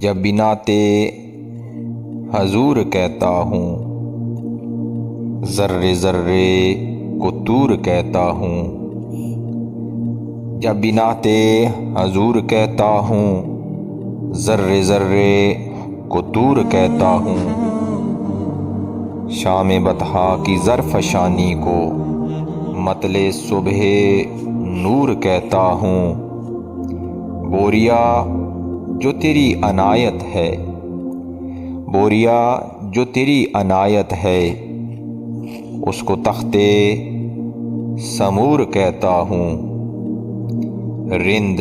جب بناتے حضور کہتا ہوں، ذرے ذرے کو طور کہتا ہوں۔ جب بناتے حضور کہتا ہوں، ذرے ذرے کو طور کہتا ہوں۔ شام بطحا کی زرفشانی کو مطلع صبح نور کہتا ہوں۔ بوریا جو تیری عنایت ہے، بوریا جو تیری عنایت ہے، اس کو تختے سمور کہتا ہوں۔ رند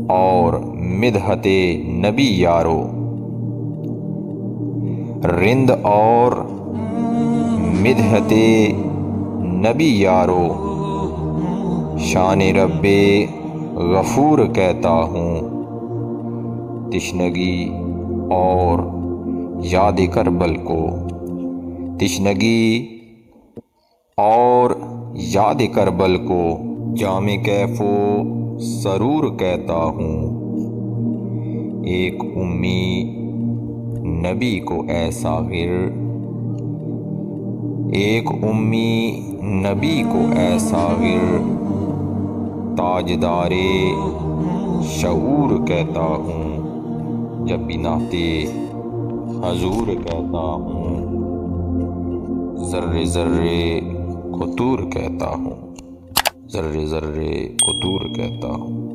اور مدحت نبی یارو، رند اور مدحت نبی یارو، شان رب غفور کہتا ہوں۔ تشنگی اور یاد کربل کو، تشنگی اور یاد کربل کو جام کیف و سرور کہتا ہوں۔ ایک امی نبی کو اے ساغر، ایک امی نبی کو اے ساغر، تاجدار شعور کہتا ہوں۔ جب بناتے حضور کہتا ہوں، ذرے ذرے کو طور کہتا ہوں، ذرے ذرے کو طور کہتا ہوں۔